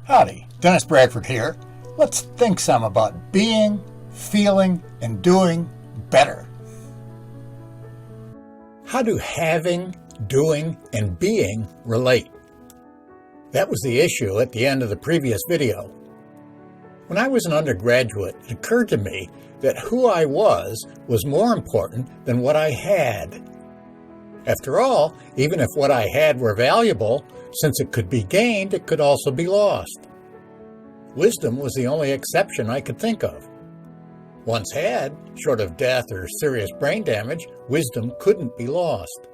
Howdy, Dennis Bradford here. Let's think some about being, feeling, and doing better. How do having, doing, and being relate? That was the issue at the end of the previous video. When I was an undergraduate, it occurred to me that who I was more important than what I had. After all, even if what I had were valuable, since it could be gained, it could also be lost. Wisdom was the only exception I could think of. Once had, short of death or serious brain damage, wisdom couldn't be lost.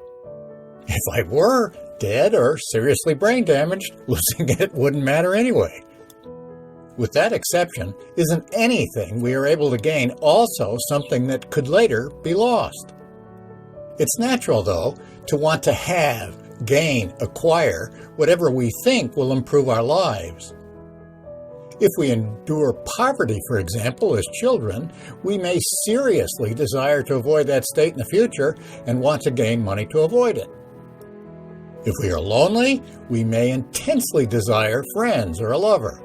If I were dead or seriously brain damaged, losing it wouldn't matter anyway. With that exception, isn't anything we are able to gain also something that could later be lost? It's natural, though, to want to have, gain, acquire whatever we think will improve our lives. If we endure poverty, for example, as children, we may seriously desire to avoid that state in the future and want to gain money to avoid it. If we are lonely, we may intensely desire friends or a lover.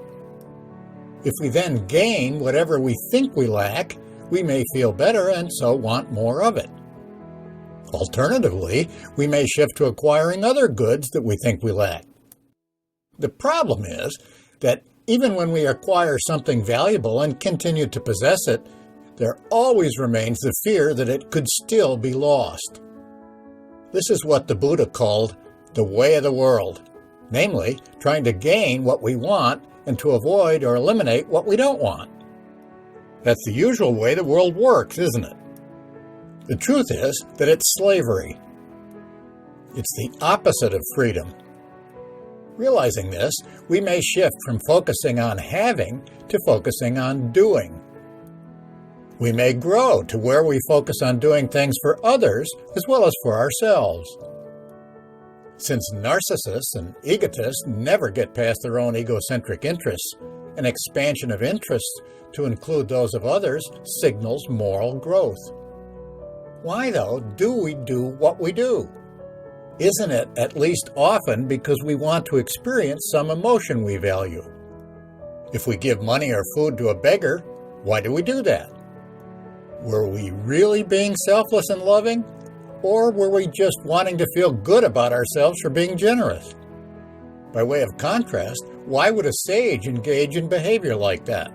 If we then gain whatever we think we lack, we may feel better and so want more of it. Alternatively, we may shift to acquiring other goods that we think we lack. The problem is that even when we acquire something valuable and continue to possess it, there always remains the fear that it could still be lost. This is what the Buddha called the way of the world, namely, trying to gain what we want and to avoid or eliminate what we don't want. That's the usual way the world works, isn't it? The truth is that it's slavery. It's the opposite of freedom. Realizing this, we may shift from focusing on having to focusing on doing. We may grow to where we focus on doing things for others as well as for ourselves. Since narcissists and egotists never get past their own egocentric interests, an expansion of interests to include those of others signals moral growth. Why, though, do we do what we do? Isn't it at least often because we want to experience some emotion we value? If we give money or food to a beggar, why do we do that? Were we really being selfless and loving? Or were we just wanting to feel good about ourselves for being generous? By way of contrast, why would a sage engage in behavior like that?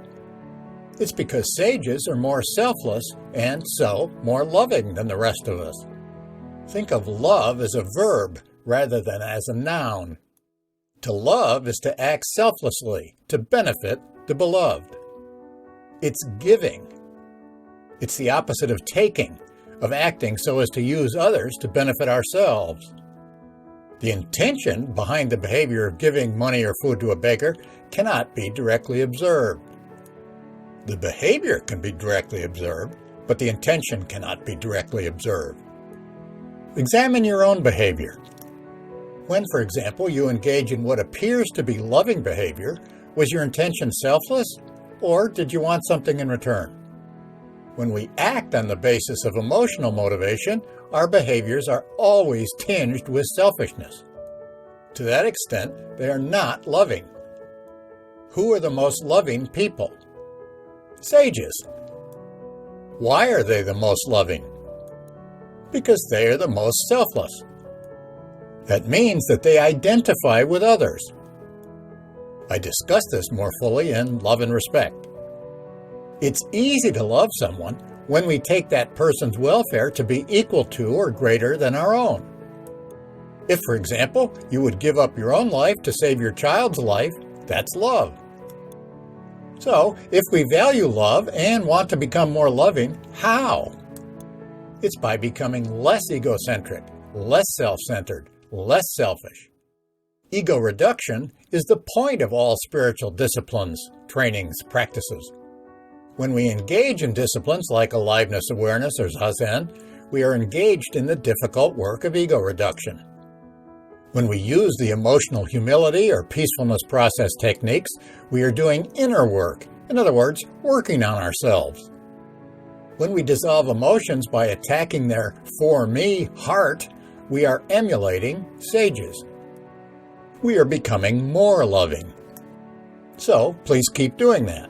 It's because sages are more selfless and so more loving than the rest of us. Think of love as a verb rather than as a noun. To love is to act selflessly, to benefit the beloved. It's giving. It's the opposite of taking, of acting so as to use others to benefit ourselves. The intention behind the behavior of giving money or food to a beggar cannot be directly observed. The behavior can be directly observed, but the intention cannot be directly observed. Examine your own behavior. When, for example, you engage in what appears to be loving behavior, was your intention selfless, or did you want something in return? When we act on the basis of emotional motivation, our behaviors are always tinged with selfishness. To that extent, they are not loving. Who are the most loving people? Sages. Why are they the most loving? Because they are the most selfless. That means that they identify with others. I discuss this more fully in Love and Respect. It's easy to love someone when we take that person's welfare to be equal to or greater than our own. If, for example, you would give up your own life to save your child's life, that's love. So, if we value love and want to become more loving, how? It's by becoming less egocentric, less self-centered, less selfish. Ego reduction is the point of all spiritual disciplines, trainings, practices. When we engage in disciplines like aliveness awareness or Zazen, we are engaged in the difficult work of ego reduction. When we use the emotional humility or peacefulness process techniques, we are doing inner work, in other words, working on ourselves. When we dissolve emotions by attacking their for me heart, we are emulating sages. We are becoming more loving. So please keep doing that.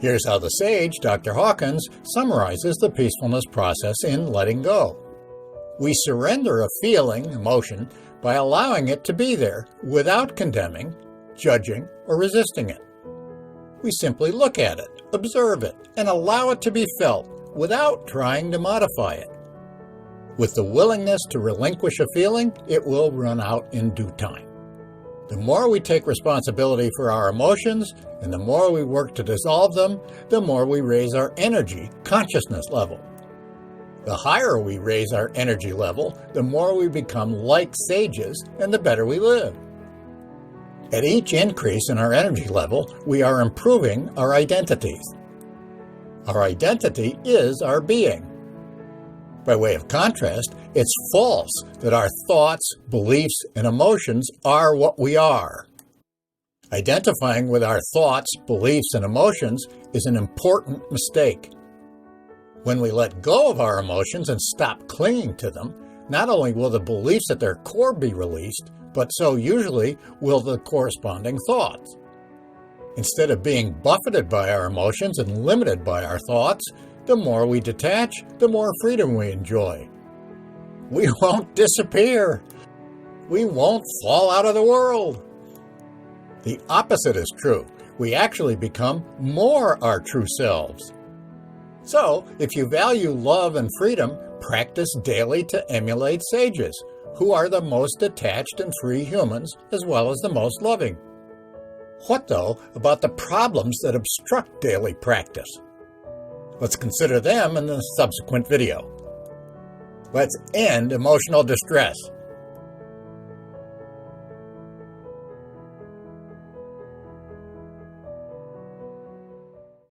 Here's how the sage, Dr. Hawkins, summarizes the peacefulness process in letting go. We surrender a feeling, emotion, by allowing it to be there without condemning, judging, or resisting it. We simply look at it, observe it, and allow it to be felt without trying to modify it. With the willingness to relinquish a feeling, it will run out in due time. The more we take responsibility for our emotions and the more we work to dissolve them, the more we raise our energy, consciousness level. The higher we raise our energy level, the more we become like sages and the better we live. At each increase in our energy level, we are improving our identities. Our identity is our being. By way of contrast, it's false that our thoughts, beliefs, and emotions are what we are. Identifying with our thoughts, beliefs, and emotions is an important mistake. When we let go of our emotions and stop clinging to them, not only will the beliefs at their core be released, but so usually will the corresponding thoughts. Instead of being buffeted by our emotions and limited by our thoughts, the more we detach, the more freedom we enjoy. We won't disappear. We won't fall out of the world. The opposite is true. We actually become more our true selves. So, if you value love and freedom, practice daily to emulate sages, who are the most detached and free humans, as well as the most loving. What, though, about the problems that obstruct daily practice? Let's consider them in the subsequent video. Let's end emotional distress.